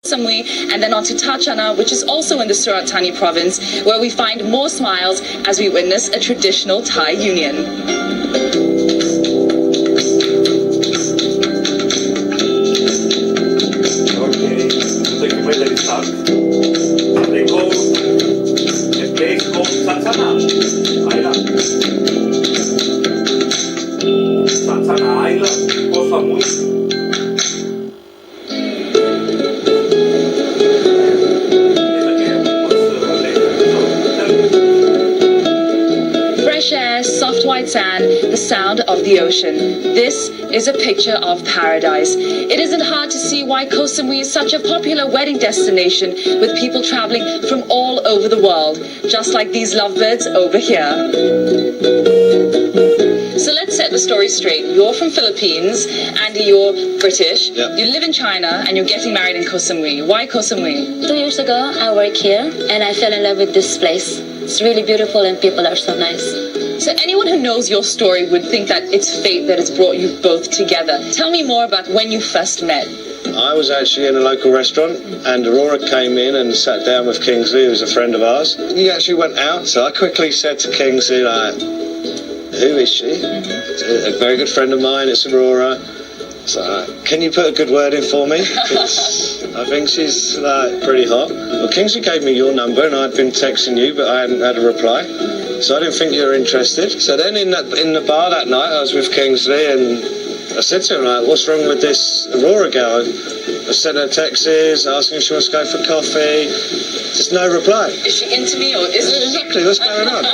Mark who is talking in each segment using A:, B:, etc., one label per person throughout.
A: Samui, and then on to Tachana, which is also in the Surat Thani province, where we find more smiles as we witness a traditional Thai union.
B: Okay, so you may let it start. They go, the place called Tachana Island. Tachana Island, Koh Samui.
A: Fresh air, soft white sand, the sound of the ocean. This is a picture of paradise. It isn't hard to see why Koh Samui is such a popular wedding destination, with people traveling from all over the world, just like these lovebirds over here. So let's set the story straight. You're from Philippines, Andy, you're British.
C: Yep.
A: You live in China, and you're getting married in Koh Samui. Why Koh Samui?
D: 2 years ago, I work here and I fell in love with this place. It's really beautiful and people are so nice.
A: So anyone who knows your story would think that it's fate that has brought you both together. Tell me more about when you first met.
C: I was actually in a local restaurant and Aurora came in and sat down with Kingsley, who was a friend of ours. He actually went out, so I quickly said to Kingsley, who is she? A very good friend of mine, it's Aurora. So, can you put a good word in for me? 'Cause I think she's pretty hot. Well, Kingsley gave me your number and I'd been texting you, but I hadn't had a reply. So I didn't think you were interested. So then in the bar that night, I was with Kingsley and I said to him, what's wrong with this Aurora girl? I sent her texts asking if she wants to go for coffee. Just no reply.
A: Is she into me or is she?
C: Exactly, what's going on?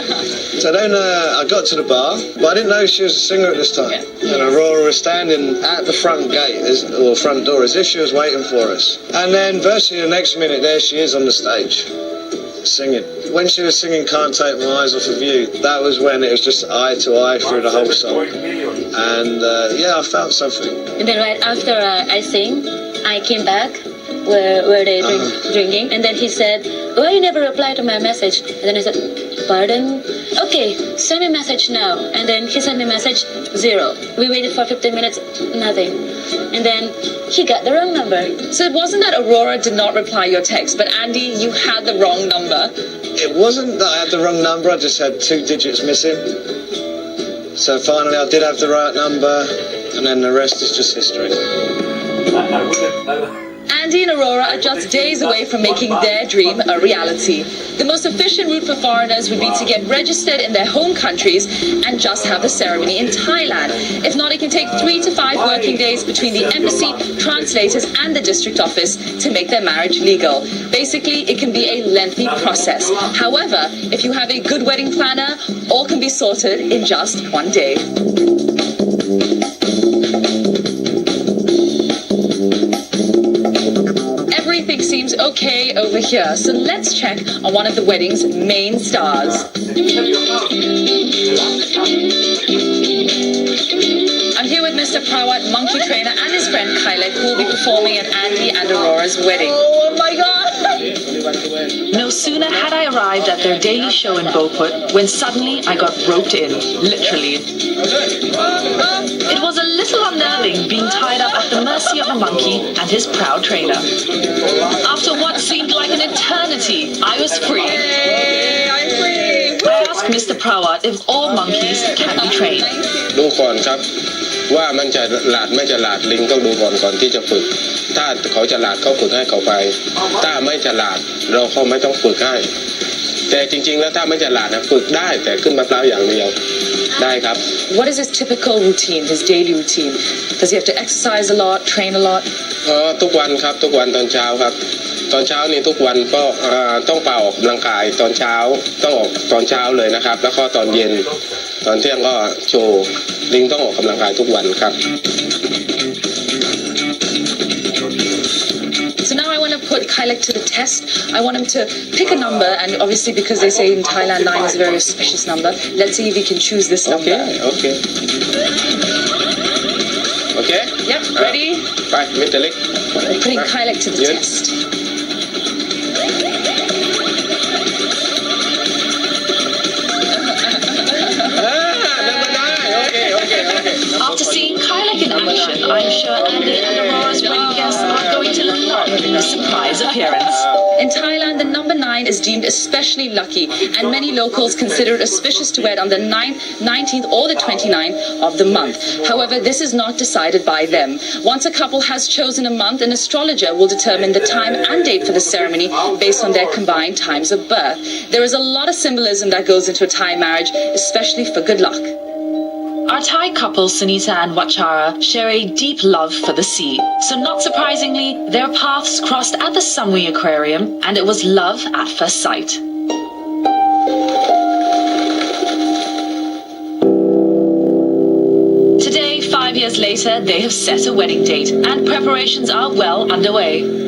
C: So then I got to the bar, but I didn't know she was a singer at this time.
A: Yeah.
C: And Aurora was standing at the front gate, or front door, as if she was waiting for us. And then virtually the next minute, there she is on the stage, singing. When she was singing Can't Take My Eyes Off of You, that was when it was just eye to eye through the whole song. And I felt something.
D: And then right after I sing, I came back where they drinking. And then he said, why you never reply to my message? And then I said, pardon? Okay, send me a message now. And then he sent me a message, 0. We waited for 15 minutes, nothing. And then he got the wrong number.
A: So it wasn't that Aurora did not reply your text, but Andy, you had the wrong number.
C: It wasn't that I had the wrong number, I just had 2 digits missing. So finally I did have the right number, and then the rest is just history.
A: Andy and Aurora are just days away from making their dream a reality. The most efficient route for foreigners would be to get registered in their home countries and just have the ceremony in Thailand. If not, it can take 3 to 5 working days between the embassy, translators and the district office to make their marriage legal. Basically, it can be a lengthy process. However, if you have a good wedding planner, all can be sorted in just 1 day. Everything seems okay over here, so let's check on one of the wedding's main stars. I'm here with Mr. Prawat, monkey trainer, and his friend Kylek, who will be performing at Andy and Aurora's wedding. Oh my god!
E: No sooner had I arrived at their daily show in Beauport when suddenly I got roped in, literally. It was a little unnerving being tied up at the mercy of a monkey and his proud trainer. After what seemed like an eternity, I was free.
A: Hey, I'm free!
E: I asked Mr. Prawat if all monkeys can be trained.
F: ดูก่อนครับว่ามันจะหลาดไม่จะหลาดลิงต้องดูก่อนที่จะฝึกถ้าเขาจะหลาดเขาฝึกให้เขาไปถ้าไม่จะหลาดเราก็ไม่ต้องฝึกให้แต่จริงๆแล้วถ้าไม่จะหลาดฝึกได้แต่ขึ้นมะพร้าวอย่างเดียวได้ครับ
A: What is his typical routine, his daily routine? Does he have to exercise a lot, train a lot?
F: ทุกวันครับทุกวันตอนเช้าครับตอนเช้านี่ทุกวันก็ต้องไปออกกำลังกายตอนเช้าต้องออกตอนเช้าเลยนะครับแล้วก็ตอนเย็นตอนเที่ยงก็โชว์ลิงต้องออกกำลังกายทุกวันครับ
A: So now I want to put Kylek to the test. I want him to pick a number, and obviously because they say in Thailand 9 is a very auspicious number, let's see if he can choose this number.
F: Okay.
A: Yep, ready?
F: ไปมิสเตอร์เล็ก
A: We're putting Kylek to the test.
E: After seeing Kylek in action, I'm sure Andy and Aurora's wedding guests are going to love the surprise. guy's appearance.
A: In Thailand, the number 9 is deemed especially lucky, and many locals consider it auspicious to wed on the 9th, 19th, or the 29th of the month. However, this is not decided by them. Once a couple has chosen a month, an astrologer will determine the time and date for the ceremony based on their combined times of birth. There is a lot of symbolism that goes into a Thai marriage, especially for good luck.
E: Our Thai couple, Sunita and Wachara, share a deep love for the sea. So not surprisingly, their paths crossed at the Samui Aquarium, and it was love at first sight. Today, 5 years later, they have set a wedding date, and preparations are well underway.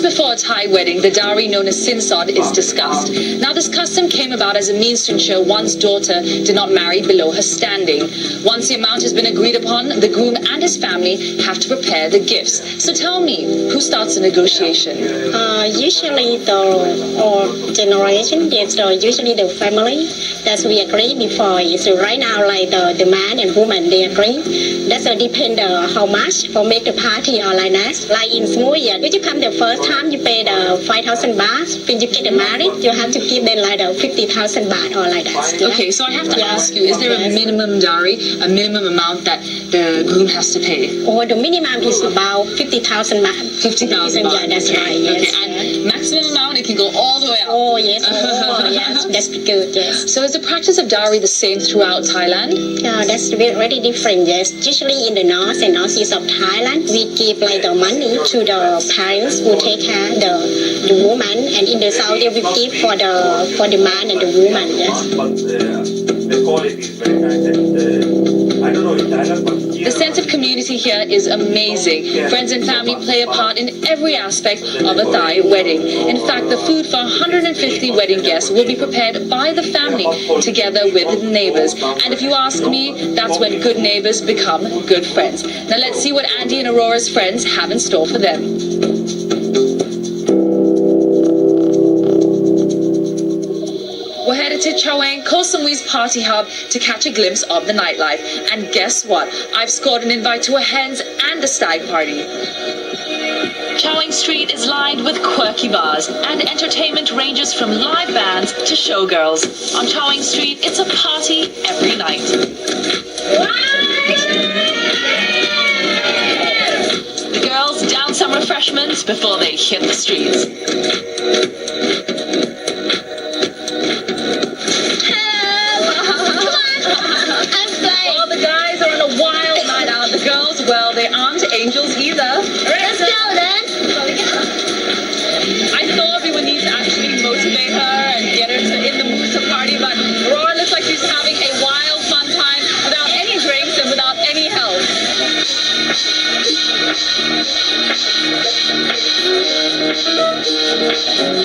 A: Before a Thai wedding, the dowry known as sinsod is discussed. Now, this custom came about as a means to ensure one's daughter did not marry below her standing. Once the amount has been agreed upon, the groom and his family have to prepare the gifts. So tell me, who starts the negotiation?
G: Usually the generation, yes, usually the family. That's we agree before. So right now, like the man and woman, they agree. That's depend how much for make the party or like that. Like in Samui, if you come the first time, you pay the 5,000 baht. When you get married, you have to give them like the 50,000 baht or like that.
A: Okay, so I have to ask you, is there a minimum dowry, a minimum amount that the groom has to pay?
G: Or the minimum is about 50,000 baht.
A: 50,000 baht.
G: Yeah, that's right. Yes.
A: Okay, and maximum amount, it can go all the way up.
G: Oh yes, yes, that's good. Yes.
A: So is the practice of dowry the same throughout Thailand?
G: That's very different. Yes, usually in the north and northeast of Thailand, we give like the money to the parents who take care the woman, and in the south they will give for the man and the woman. Yes.
B: But the quality is very nice, and I don't know in Thailand, but here,
A: The sense of community here is amazing. Friends and family play a part in every aspect of a Thai wedding. In fact, the food for 150 wedding guests will be prepared by the family together with neighbors. And if you ask me, that's when good neighbors become good friends. Now let's see what Andy and Aurora's friends have in store for them. We're headed to Chaweng, Koh Samui's party hub, to catch a glimpse of the nightlife. And guess what? I've scored an invite to a hens and a stag party.
E: Chaweng Street is lined with quirky bars, and entertainment ranges from live bands to showgirls. On Chaweng Street, it's a party every night. The girls down some refreshments before they hit the streets.
A: Well, the guys are on a wild night out. The girls, well, they aren't angels either.
G: Let's go then.
A: I thought we would need to actually motivate her and get her in the mood to party, but Aurora looks like she's having a wild, fun time without any drinks and without any help.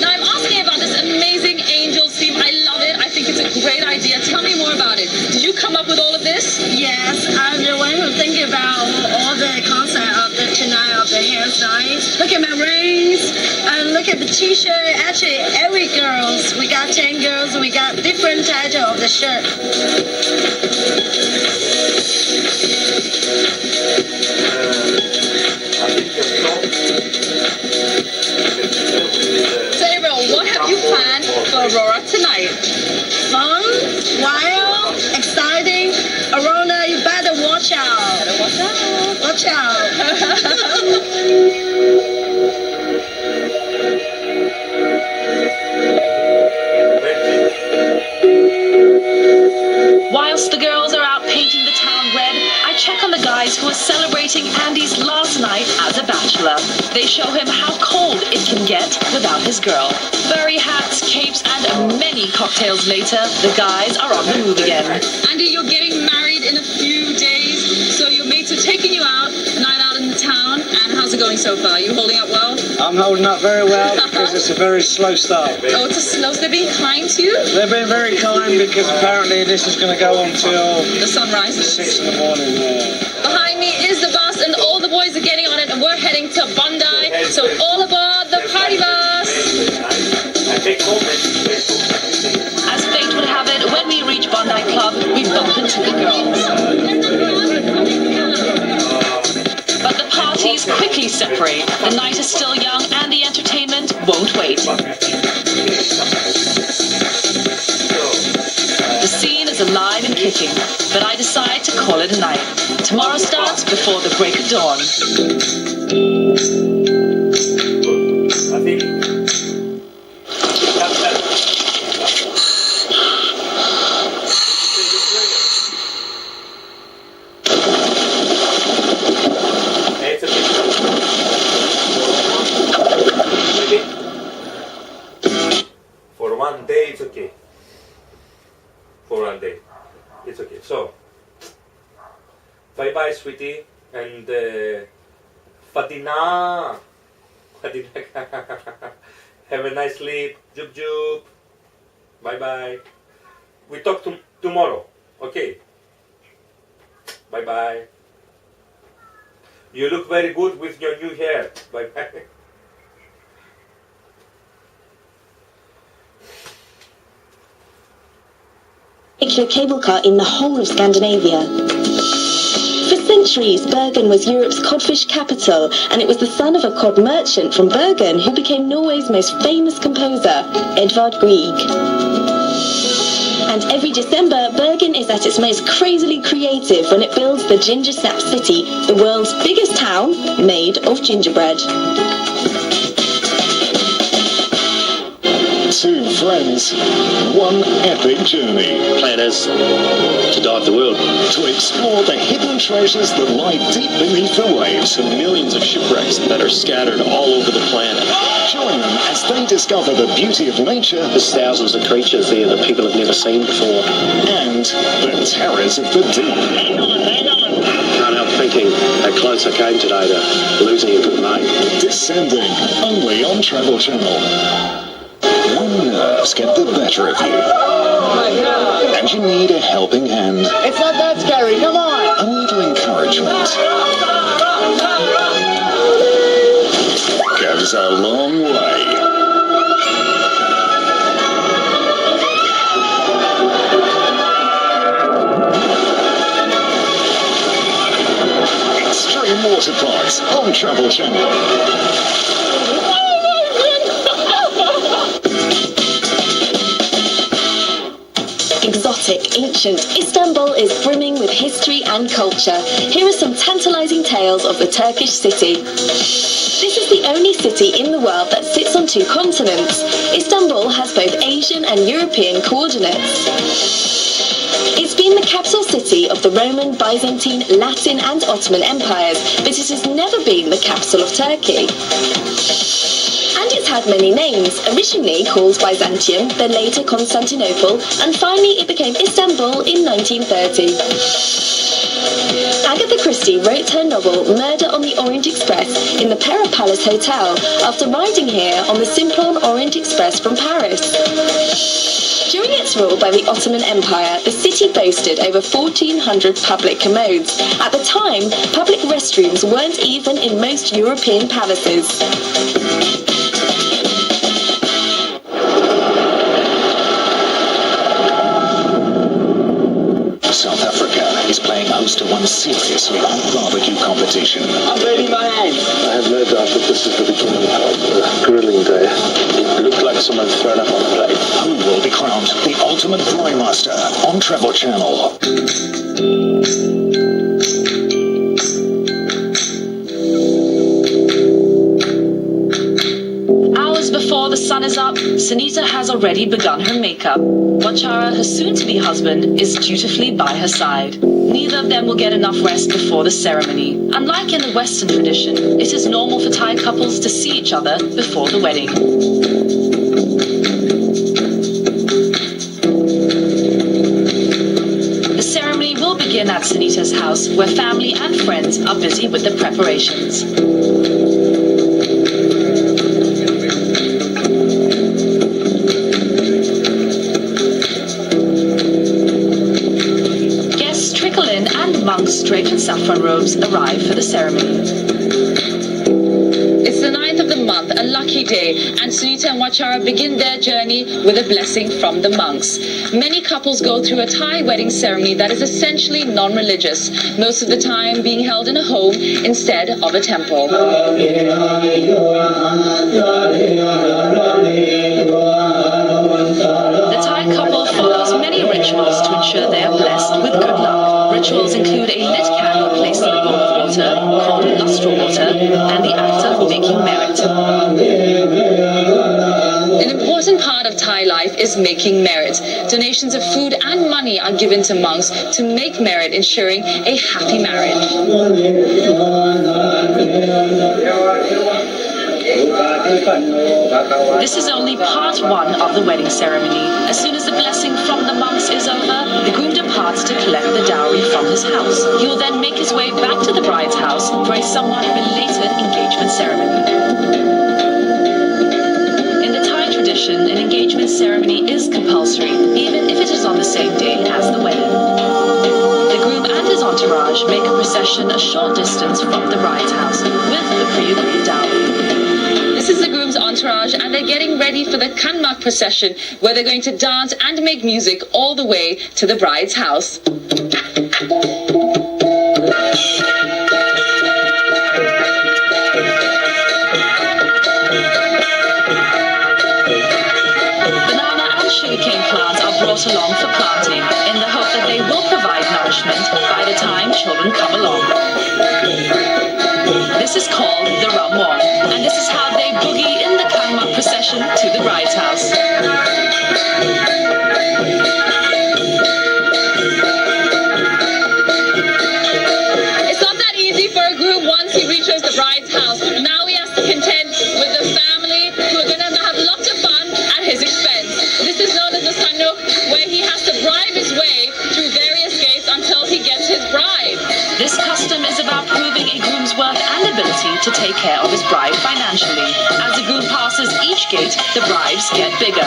A: Now, I'm asking about this amazing angel theme. I love it. I think it's a great idea. Tell me more about it. Did you come up with all of this?
G: Yes, I'm the one who think about all the concept of the tonight of the hairstyles. Look at my rings and look at the t-shirt. Actually, every girls, we got 10 girls, we got different title of the shirt.
B: I think the top,
A: So, April, what have you planned for Aurora tonight?
G: Fun, wild, exciting. Arona, you better watch out. Watch
E: Whilst the girls are out painting the town red, I check on the guys who are celebrating Andy's last night as a bachelor. They show him how cold it can get without his girl. Furry hats, capes, and many cocktails later, the guys are on the move again.
A: Andy, you're getting married in a few days, so your mates are taking you out, night out in the town. And how's it going so far? You holding up well?
C: I'm holding up very well because it's a very slow start.
A: Oh, it's a slow. So they're being kind to you?
C: They've been very kind because apparently this is going to go on till
A: The sunrise.
C: 6 in the morning.
A: Behind me is the bus, and all the boys are getting on it, and we're heading to Bondi. So all aboard the party bus.
B: I take home.
E: As fate would have to the girls. But the parties quickly separate. The night is still young and the entertainment won't wait. The scene is alive and kicking, but I decide to call it a night. Tomorrow starts before the break of dawn.
B: I think that's that. It's a for 1 day it's okay. For 1 day it's okay. So bye bye sweetie and Fatina. Have a nice sleep. Joop joop. Bye bye. We talk tomorrow. Okay. Bye bye. You look very good with your new hair. Bye bye.
H: Particular cable car in the whole of Scandinavia. For centuries, Bergen was Europe's codfish capital, and it was the son of a cod merchant from Bergen who became Norway's most famous composer, Edvard Grieg. And every December, Bergen is at its most crazily creative when it builds the Ginger Snap City, the world's biggest town made of gingerbread.
I: Two friends, one epic journey.
C: Plan is to dive the world.
I: To explore the hidden treasures that lie deep beneath the waves.
C: And millions of shipwrecks that are scattered all over the planet.
I: Join them as they discover the beauty of nature.
C: There's thousands of creatures there that people have never seen before.
I: And the terrors of the deep.
C: Can't help thinking how close I came today to losing a good mate.
I: Descending only on Travel Channel. When nerves get the better of you, and you need a helping hand,
J: It's not that scary, come on!
I: a little encouragement goes a long way. Extreme water parks on Travel Channel.
H: Exotic, ancient, Istanbul is brimming with history and culture. Here are some tantalizing tales of the Turkish city. This is the only city in the world that sits on two continents. Istanbul has both Asian and European coordinates. It's been the capital city of the Roman, Byzantine, Latin and Ottoman empires, but it has never been the capital of Turkey. And it's had many names, originally called Byzantium, then later Constantinople, and finally it became Istanbul in 1930. Agatha Christie wrote her novel Murder on the Orient Express in the Pera Palace Hotel after riding here on the Simplon Orient Express from Paris. During its rule by the Ottoman Empire, the city boasted over 1,400 public commodes. At the time, public restrooms weren't even in most European palaces.
I: South Africa is playing host to one seriously hot barbecue competition.
J: I'm burning my hands.
C: I have no doubt that this is the beginning of the grilling day. It looked like someone's thrown up on the plate.
I: Who will be crowned the ultimate fry master on Travel Channel?
E: Hours before the sun is up, Sunita has already begun her makeup. Wachara, her soon-to-be husband, is dutifully by her side. Neither of them will get enough rest before the ceremony. Unlike in the Western tradition, it is normal for Thai couples to see each other before the wedding. The ceremony will begin at Sunita's house, where family and friends are busy with the preparations. Guests trickle in and monks draped in saffron robes arrive for the ceremony.
A: It's the 9th of the month, a lucky day, and Sunita and Wachara begin their journey with a blessing from the monks. Many couples go through a Thai wedding ceremony that is essentially non-religious, most of the time being held in a home instead of a temple.
E: The Thai couple follows many rituals to ensure they are blessed with good luck. Rituals include a lit candle placed in a bowl of water, called lustral water, and the act of making merit.
A: An important part of Thai life is making merit. Donations of food and money are given to monks to make merit, ensuring a happy marriage.
E: This is only part one of the wedding ceremony. As soon as the blessing from the monks is over, the groom departs to collect the dowry from his house. He will then make his way back to the bride's house for a somewhat belated engagement ceremony. In the Thai tradition, an engagement ceremony is compulsory, even if it is on the same day as the wedding. The groom and his entourage make a procession a short distance from the bride's house with the pre-agreed dowry.
A: This is the groom's entourage, and they're getting ready for the Kanmak procession, where they're going to dance and make music all the way to the bride's house.
E: Banana and sugarcane plants are brought along for planting in the hope that they will provide nourishment by the time children come along. This is called the Ramwong, and this is how they boogie in the Kanmak procession to the bride's house.
A: It's not that easy for a groom once he reaches the bride's house. Now he has to contend with the family who are going to have lots of fun at his expense. This is known as the Sanuk, where he has to bribe his way through various gates until he gets his bride.
E: This custom is about proving a groom's worth and ability to take care of his bride financially. As the groom passes each gate, the bribes get bigger.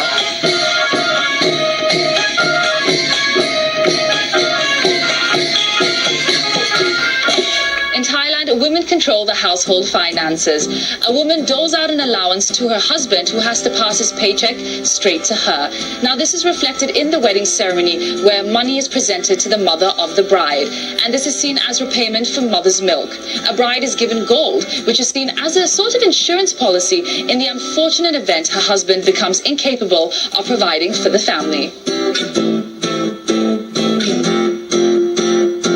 A: In Thailand, women control the household finances. A woman doles out an allowance to her husband, who has to pass his paycheck straight to her. Now, this is reflected in the wedding ceremony, where money is presented to the mother of the bride, and this is seen as repayment for mother's milk. A bride is given gold, which is seen as a sort of insurance policy in the unfortunate event her husband becomes incapable of providing for the family.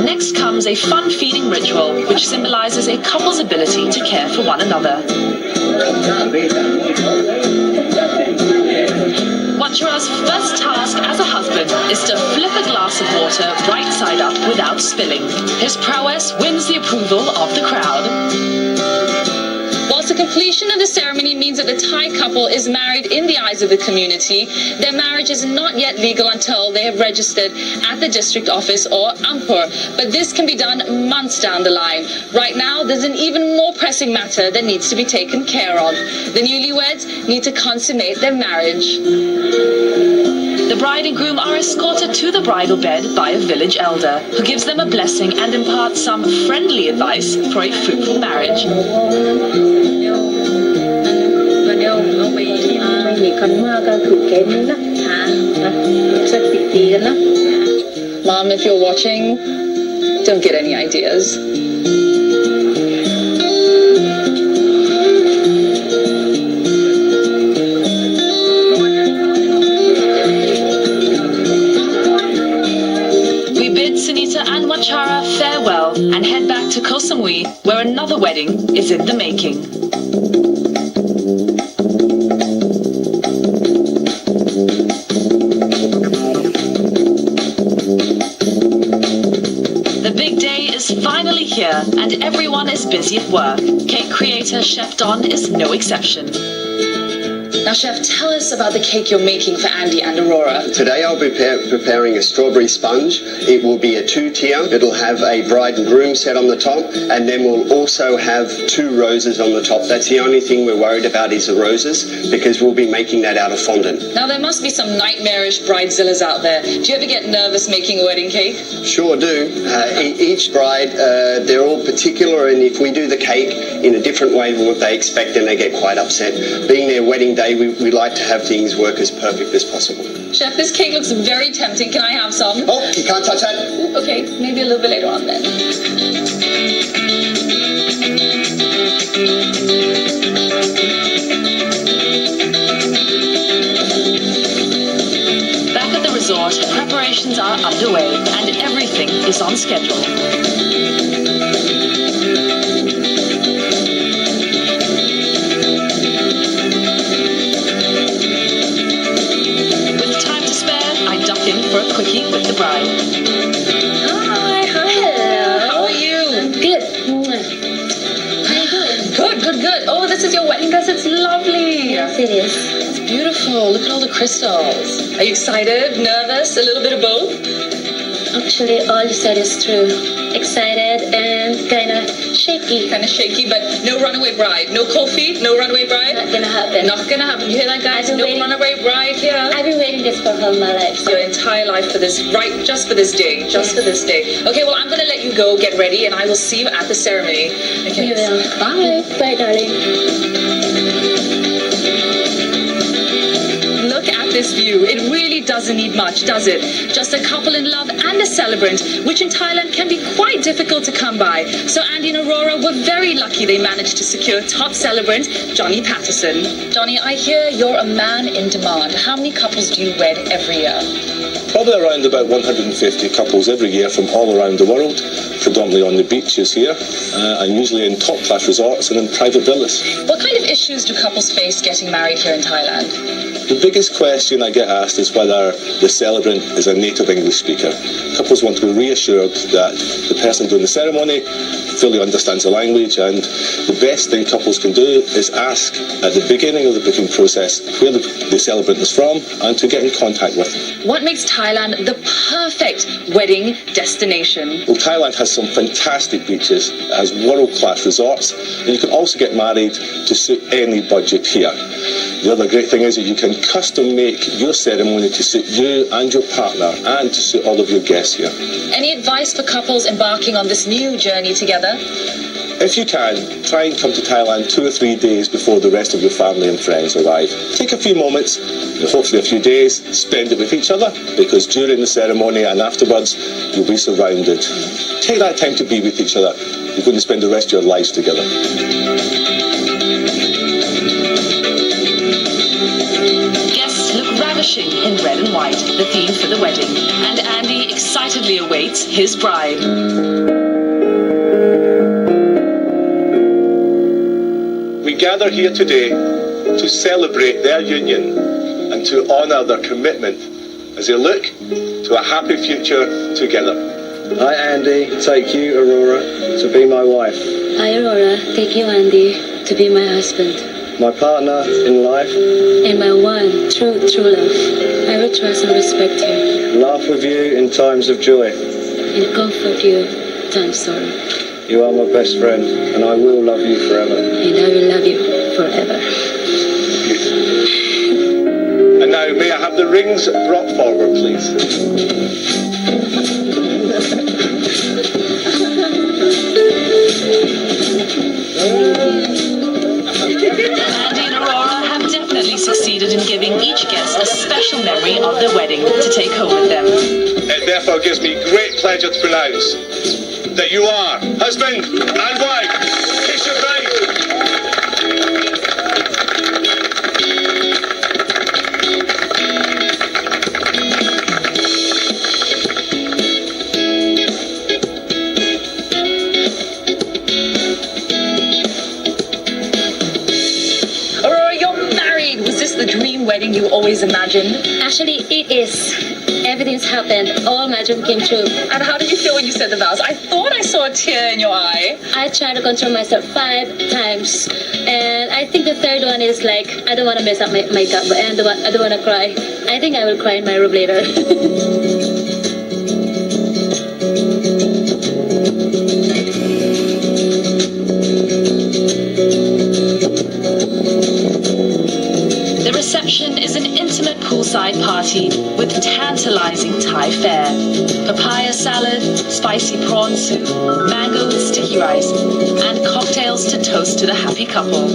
E: Next comes a fun-feeding ritual, which symbolizes a couple's ability to care for one another. Wachara's first task as a husband is to flip a glass of water right side up without spilling. His prowess wins the approval of the crowd.
A: Whilst the completion of the ceremony means that the Thai couple is married in the eyes of the community, their marriage is not yet legal until they have registered at the district office or Ampur. But this can be done months down the line. Right now, there's an even more pressing matter that needs to be taken care of. The newlyweds need to consummate their marriage.
E: The bride and groom are escorted to the bridal bed by a village elder, who gives them a blessing and imparts some friendly advice for a fruitful marriage.
A: Mom, if you're watching, don't get any ideas.
E: Sunita and Wachara farewell and head back to Koh Samui, where another wedding is in the making. The big day is finally here, and everyone is busy at work. Cake creator Chef Don is no exception.
A: Now, Chef, tell us about the cake you're making for Andy and Aurora.
K: Today I'll be preparing a strawberry sponge. It will be a 2-tier. It'll have a bride and groom set on the top, and then we'll also have 2 roses on the top. That's the only thing we're worried about is the roses, because we'll be making that out of fondant.
A: Now, there must be some nightmarish bridezillas out there. Do you ever get nervous making a wedding cake?
K: Sure do. Each bride, they're all particular, and if we do the cake in a different way than what they expect, then they get quite upset. Being their wedding day, we like to have things work as perfect as possible.
A: Chef, this cake looks very tempting. Can I have some?
K: Oh, you can't touch that?
A: Ooh, okay, maybe a little bit later on then.
E: Back at the resort, preparations are underway and everything is on schedule. For a quickie with the bride.
A: Hi, hello. How are you?
D: Good.
A: How are you doing? Good. Oh, this is your wedding dress. It's lovely.
D: Yes, it is.
A: It's beautiful. Look at all the crystals. Are you excited? Nervous? A little bit of both?
D: Actually, all you said is true. Excited and kind of shaky.
A: Kind of shaky, but no runaway bride. No cold feet? No runaway bride?
D: Not gonna happen.
A: Not gonna happen. You hear that, guys? No runaway bride here.
D: I've been waiting this for all my life. So.
A: Your entire life for this, right? Just for this day. Just for this day. Okay, well, I'm gonna let you go. Get ready, and I will see you at the ceremony. Okay.
D: You will.
A: Bye.
D: Bye, darling.
A: Look at this view. It really doesn't need much, does it? Just a couple in love and a celebrant, which in Thailand can be quite difficult to come by. So Andy and Aurora were very lucky they managed to secure top celebrant Johnny Patterson. Johnny, I hear you're a man in demand. How many couples do you wed every year?
F: Probably around about 150 couples every year from all around the world, predominantly on the beaches here, and usually in top-class resorts and in private villas.
A: What kind of issues do couples face getting married here in Thailand?
F: The biggest question I get asked is whether the celebrant is a native English speaker. Couples want to be reassured that the person doing the ceremony fully understands the language, and the best thing couples can do is ask at the beginning of the booking process where the celebrant is from and to get in contact with them.
A: What makes Thailand the perfect wedding destination?
F: Well, Thailand has some fantastic beaches, it has world-class resorts, and you can also get married to suit any budget here. The other great thing is that you can custom make your ceremony to suit you and your partner and to suit all of your guests here.
A: Any advice for couples embarking on this new journey together?
F: If you can, try and come to Thailand 2 or 3 days before the rest of your family and friends arrive. Take a few moments, hopefully a few days, spend it with each other, because during the ceremony and afterwards, you'll be surrounded. Take that time to be with each other. You're going to spend the rest of your lives together.
E: Guests look ravishing in red and white, the theme for the wedding, and Andy excitedly awaits his bride.
F: We gather here today to celebrate their union and to honour their commitment as they look to a happy future together.
C: I, Andy, take you, Aurora, to be my wife.
D: I, Aurora, take you, Andy, to be my husband.
C: My partner in life.
D: And my one true love. I will trust and respect you.
C: Laugh with you in times of joy.
D: And comfort you in times of sorrow.
C: You are my best friend, and I will love you forever.
D: And I will love you forever.
F: And now, may I have the rings brought forward, please?
E: Andy and Aurora have definitely succeeded in giving each guest a special memory of their wedding to take home with them.
F: It therefore gives me great pleasure to pronounce that you are husband and wife. Kiss your bride.
A: Aurora, you're married. Was this the dream wedding you always imagined?
D: Actually, it is. everything's happened. All my dreams came true.
A: And how did you feel when you said the vows? I thought I saw a tear in your eye.
D: I tried to control myself 5 times, and I think the third one is like I don't want to mess up my makeup, and I don't want to cry. I think I will cry in my room later.
E: The reception is an intimate poolside party with tantalizing Thai fare. Papaya salad, spicy prawn soup, mango and sticky rice, and cocktails to toast to the happy couple.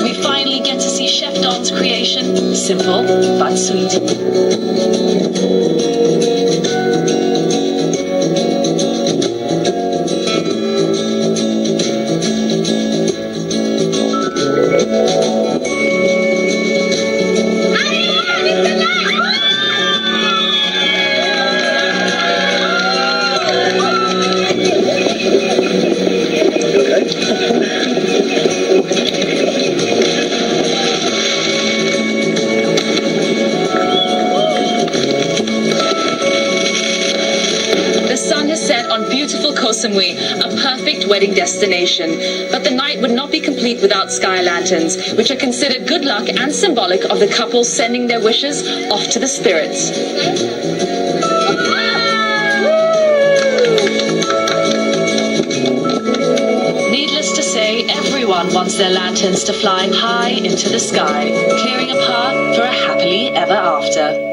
E: We finally get to see Chef Don's creation, simple but sweet.
A: Beautiful Koh Samui, a perfect wedding destination. But the night would not be complete without sky lanterns, which are considered good luck and symbolic of the couple sending their wishes off to the spirits.
E: Needless to say, everyone wants their lanterns to fly high into the sky, clearing a path for a happily ever after.